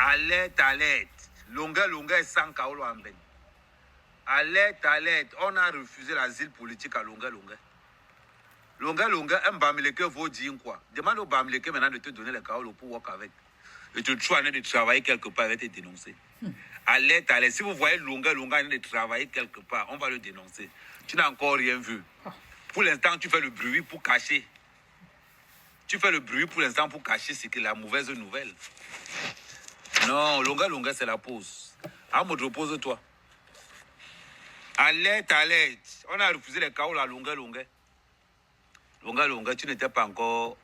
Alerte, alerte. Longa, longa et sans kaolo en ben. Alerte, alerte. On a refusé l'asile politique à longa, longa. Longa, longa, un bamileke vaut dire quoi? Demande au bamileke maintenant de te donner le kaolo pour work avec. Et tu es en train de travailler quelque part, il va te dénoncer. Alerte, alerte. Si vous voyez longa, longa en train de travailler quelque part, on va le dénoncer. Tu n'as encore rien vu. Pour l'instant, tu fais le bruit pour cacher. Tu fais le bruit pour l'instant pour cacher ce que la mauvaise nouvelle. Non, longa, longa, c'est la pause. Ahmed, repose-toi. Alerte, alerte. On a refusé les chaos, la longa, longa. Longa, longa, tu n'as pas encore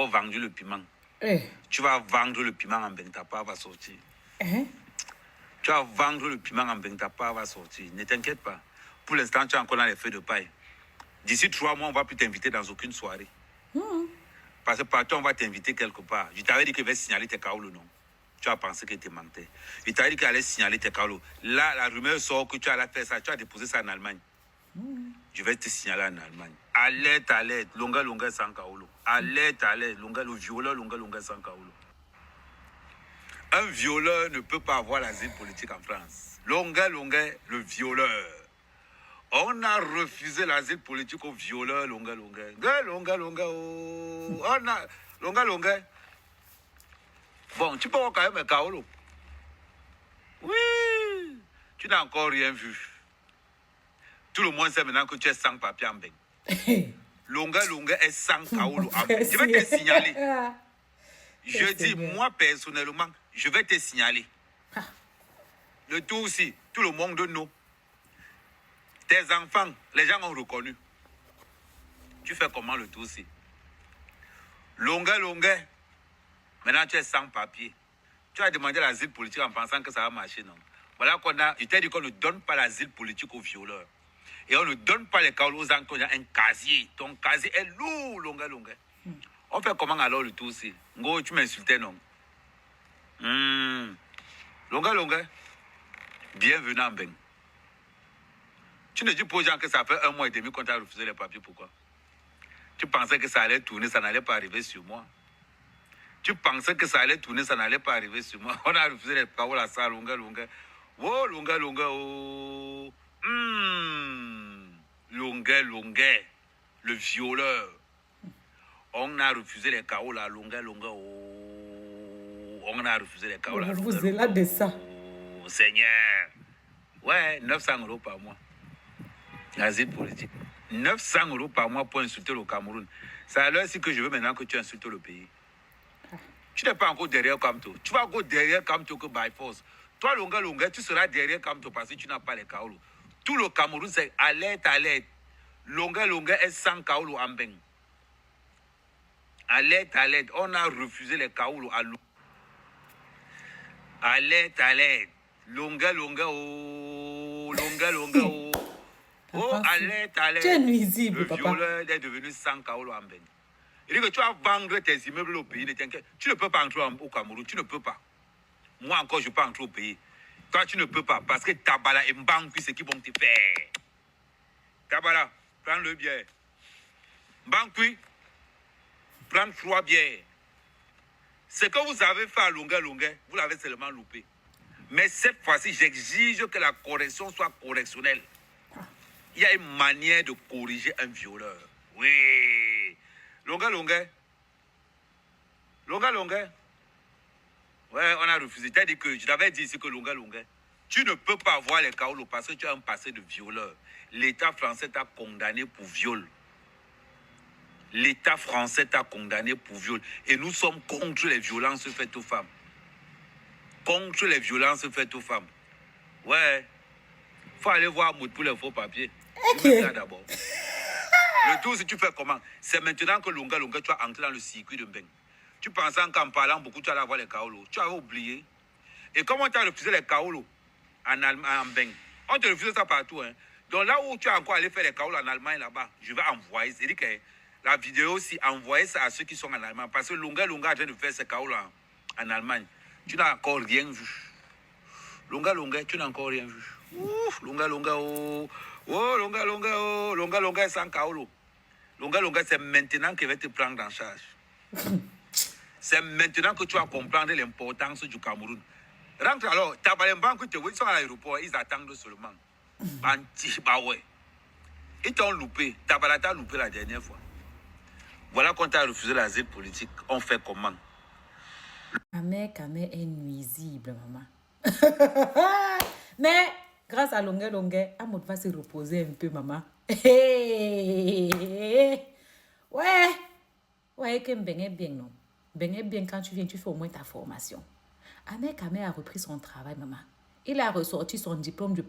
vendu le piment. Tu vas vendre le piment en Bentapa, va sortir. Tu vas vendre le piment en Bentapa, va sortir. Ne t'inquiète pas. Pour l'instant, tu as encore dans les feux de paille. D'ici 3 mois, on ne va plus t'inviter dans aucune soirée. Parce que partout, on va t'inviter quelque part. Je t'avais dit que je vais signaler tes kaolos, non? Tu as pensé que tu mentais. Je t'avais dit qu'elle allait signaler tes kaolos. Là, la rumeur sort que tu allais faire ça. Tu as déposé ça en Allemagne. Je vais te signaler en Allemagne. Alerte, alerte. Longa, longa, sans kaolo. Alerte, alerte. Longa, le violeur, longa, longa, sans kaolo. Un violeur ne peut pas avoir l'asile politique en France. Longa, longa, le violeur. On a refusé l'asile politique aux violeurs, longa, longa. Longa, longa, oh. On a... Longa, longa. Bon, tu peux voir quand même un kaolo. Oui. Tu n'as encore rien vu. Tout le monde sait maintenant que tu es sans papier en bain. Longa, longa est sans kaolo en bain. Je vais te signaler. Je dis, moi personnellement, je vais te signaler. Le tout aussi, tout le monde de nous. Tes enfants, les gens ont reconnu. Tu fais comment le tout aussi? Longa, longa. Maintenant, tu es sans papier. Tu as demandé l'asile politique en pensant que ça va marcher, non? Voilà qu'on a. Je t'ai dit qu'on ne donne pas l'asile politique aux violeurs. Et on ne donne pas les cas aux gens qui ont un casier. Ton casier est lourd, longa, longa. On fait comment alors le tout aussi? Ngo, tu m'insultais, non? Longa, longa. Bienvenue en Beng. Tu ne dis pas aux gens que ça fait 1 mois et demi qu'on t'a refusé les papiers, pourquoi? Tu pensais que ça allait tourner, ça n'allait pas arriver sur moi. Tu pensais que ça allait tourner, ça n'allait pas arriver sur moi. On a refusé les paroles à ça, longa, longa. Oh, longa, longa, oh. Longa, longa. Le violeur. On a refusé les chaos là, longa, longa, oh. On a refusé les chaos là, longa, Vous êtes là de ça. Oh, Seigneur. Ouais, 900 € par mois. L'asile politique. 900 € par mois pour insulter le Cameroun. C'est à l'heure-ci que je veux maintenant que tu insultes le pays. Tu n'es pas encore derrière Kamto. Tu vas encore derrière Kamto que by force. Toi, longa, longa, tu seras derrière Kamto parce que tu n'as pas les kaolo. Tout le Cameroun, c'est alerte, alerte. Longa, longa est sans kaolo en Beng. Alerte, alerte. On a refusé les kaolo à l'eau. Alerte, alerte. Longa, longa, oh. Longa, longa, oh. Oh, alerte, alerte. Tu es nuisible, le papa. violeur est devenu sans kaolo en Beng. Il dit que tu vas vendre tes immeubles au pays, ne t'inquiète. Tu ne peux pas entrer au Cameroun, tu ne peux pas. Moi encore, je peux entrer au pays. Toi, tu ne peux pas, parce que Tabala et Mbankui, c'est qui vont te faire. Tabala, prends le bière. Mbankui, prends 3 bières. Ce que vous avez fait à longueur, vous l'avez seulement loupé. Mais cette fois-ci, j'exige que la correction soit correctionnelle. Il y a une manière de corriger un violeur. Oui. Longa, longa. Longa, longa. Ouais, on a refusé. T'as dit que je t'avais dit ici que longa, longa. Tu ne peux pas avoir les kaolo parce que tu as un passé de violeur. L'État français t'a condamné pour viol. L'État français t'a condamné pour viol. Et nous sommes contre les violences faites aux femmes. Contre les violences faites aux femmes. Ouais. Faut aller voir Mout pour les faux papiers. D'abord. Le tout, si tu fais comment? C'est maintenant que longa, longa, tu vas entrer dans le circuit de Beng. Tu pensais qu'en parlant beaucoup, tu allais avoir les kaolo. Tu avais oublié. Et comment on t'a refusé les kaolo en Allemagne, en Beng? On te refuse ça partout. Hein. Donc là où tu as encore allé faire les kaolo en Allemagne, là-bas, je vais envoyer. C'est-à-dire que la vidéo aussi, envoyer ça à ceux qui sont en Allemagne. Parce que longa, longa, en train de faire ces kaolo en Allemagne. Tu n'as encore rien vu. Longa, longa, tu n'as encore rien vu. Ouf, longa, longa, oh. Oh, longa, longa, oh. Longa, longa est sans kaolo. Longa, longa, c'est maintenant qu'il va te prendre en charge. C'est maintenant que tu vas comprendre l'importance du Cameroun. Rentre alors, Tabalemban, ils sont à l'aéroport, ils attendent seulement. Bah ouais. Ils t'ont loupé. Tabala t'a loupé la dernière fois. Voilà qu'on t'a refusé l'asile politique. On fait comment? Kamé est nuisible, maman. Mais, grâce à Longue, Amoud va se reposer un peu, maman. Ouais. Ouais, que Ben est bien, non? Ben est bien quand tu viens, tu fais au moins ta formation. Kamé a repris son travail, maman. Il a ressorti son diplôme du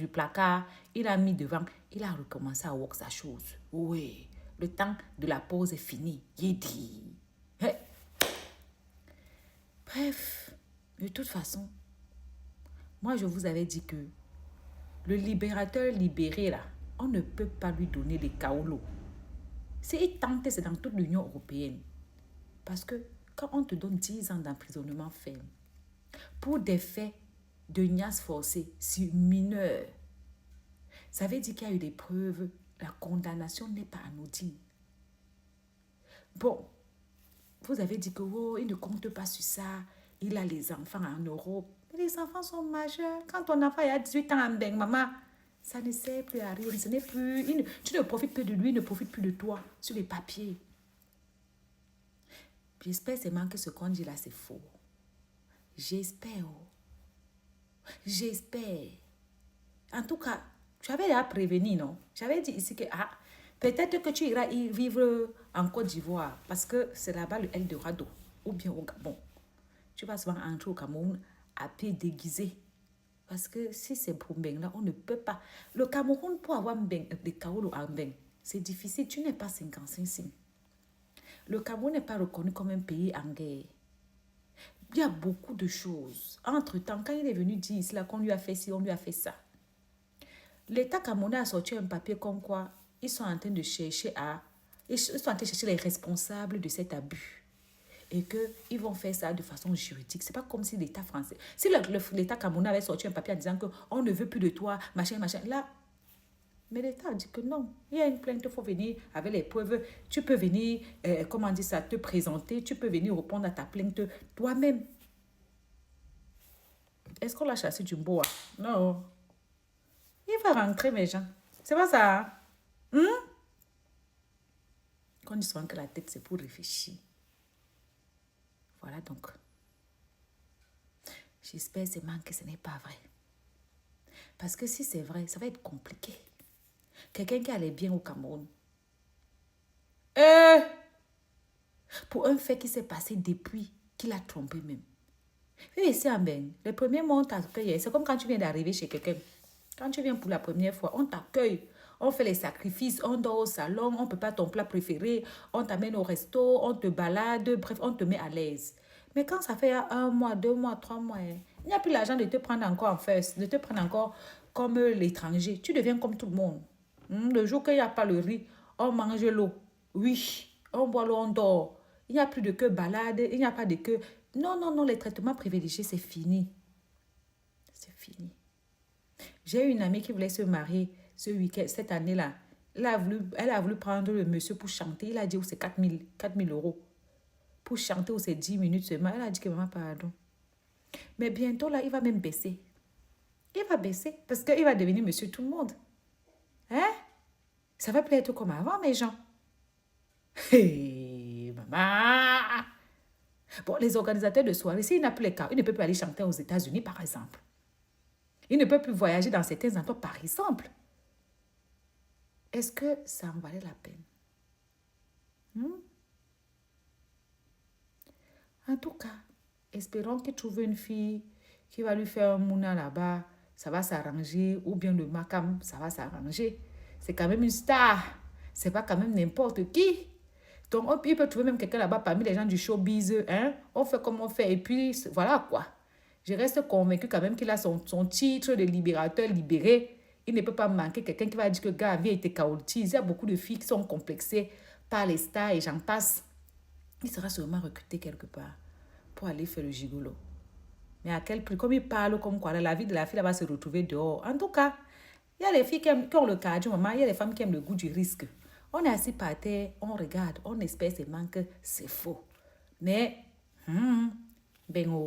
placard, il a mis devant, il a recommencé à work sa chose. Oui, le temps de la pause est fini. Il dit. Hey. Bref, de toute façon, moi je vous avais dit que le libérateur libéré là, on ne peut pas lui donner des kaolos. S'il tente, c'est dans toute l'Union européenne. Parce que quand on te donne 10 ans d'emprisonnement ferme pour des faits de niasse forcée sur mineurs, ça veut dire qu'il y a eu des preuves, la condamnation n'est pas anodine. Bon, vous avez dit que oh, il ne compte pas sur ça, il a les enfants en Europe. Mais les enfants sont majeurs. Quand ton enfant a 18 ans en Beng, maman, ça ne sert plus à rien. Ce n'est plus, tu ne profites plus de lui, il ne profite plus de toi sur les papiers. J'espère seulement que ce qu'on dit là, c'est faux. J'espère. J'espère. En tout cas, tu avais déjà prévenu, non? J'avais dit ici que peut-être que tu iras y vivre en Côte d'Ivoire parce que c'est là-bas le Eldorado ou bien au Gabon. Tu vas souvent entrer au Cameroun à pied déguisé. Parce que si c'est pour Mbeng, là, on ne peut pas. Le Cameroun, pour avoir des kaolo à Mbeng, c'est difficile. Tu n'es pas 55. Le Cameroun n'est pas reconnu comme un pays en guerre. Il y a beaucoup de choses. Entre-temps, quand il est venu dire ici, là, qu'on lui a fait ci, on lui a fait ça. L'État camerounais a sorti un papier comme quoi ils sont en train de chercher les responsables de cet abus. Et qu'ils vont faire ça de façon juridique. Ce n'est pas comme si l'État français... Si l'État camerounais avait sorti un papier en disant qu'on ne veut plus de toi, machin, là... Mais l'État a dit que non. Il y a une plainte, il faut venir avec les preuves. Tu peux venir, te présenter. Tu peux venir répondre à ta plainte toi-même. Est-ce qu'on l'a chassé du bois? Non. Il va rentrer, mes gens. C'est pas ça. Quand dit souvent que la tête, c'est pour réfléchir. Voilà donc. J'espère seulement que ce n'est pas vrai. Parce que si c'est vrai, ça va être compliqué. Quelqu'un qui allait bien au Cameroun. Pour un fait qui s'est passé depuis qu'il a trompé même. Oui, ici en Ben, les premiers mois, on t'accueille. C'est comme quand tu viens d'arriver chez quelqu'un. Quand tu viens pour la première fois, on t'accueille. On fait les sacrifices, on dort au salon, on ne peut pas ton plat préféré, on t'amène au resto, on te balade, bref, on te met à l'aise. Mais quand ça fait 1 mois, 2 mois, 3 mois, il n'y a plus l'argent de te prendre encore en first, de te prendre encore comme l'étranger. Tu deviens comme tout le monde. Le jour qu'il n'y a pas le riz, on mange l'eau. Oui, on boit l'eau, on dort. Il n'y a plus de que balade, il n'y a pas de que... Non, les traitements privilégiés, c'est fini. C'est fini. J'ai une amie qui voulait se marier ce week-end, cette année-là. Elle a voulu prendre le monsieur pour chanter. Il a dit, c'est 4 000 euros. Pour chanter, c'est 10 minutes seulement. Elle a dit que maman, pardon. Mais bientôt, là, il va même baisser. Il va baisser parce qu'il va devenir monsieur tout le monde. Hein? Ça va plus être comme avant, mes gens. Hey, maman! Bon, les organisateurs de soirée, s'il n'a plus les cas, il ne peut plus aller chanter aux États-Unis, par exemple. Il ne peut plus voyager dans certains endroits, par exemple. Est-ce que ça en valait la peine? En tout cas, espérons qu'il trouve une fille qui va lui faire un mouna là-bas. Ça va s'arranger. Ou bien le Makam, ça va s'arranger. C'est quand même une star. C'est pas quand même n'importe qui. Donc, il peut trouver même quelqu'un là-bas parmi les gens du showbiz. Hein? On fait comme on fait. Et puis, voilà quoi. Je reste convaincue quand même qu'il a son titre de libérateur libéré. Il ne peut pas manquer quelqu'un qui va dire que le gars avait été chaotique. Il y a beaucoup de filles qui sont complexées par les stars et j'en passe. Il sera sûrement recruté quelque part pour aller faire le gigolo. Mais à quel prix? Comme il parle comme quoi, la vie de la fille va se retrouver dehors. En tout cas, il y a les filles qui ont le cardio, maman. Il y a les femmes qui aiment le goût du risque. On est assis par terre, on regarde, on espère seulement que c'est faux. Mais Bengo.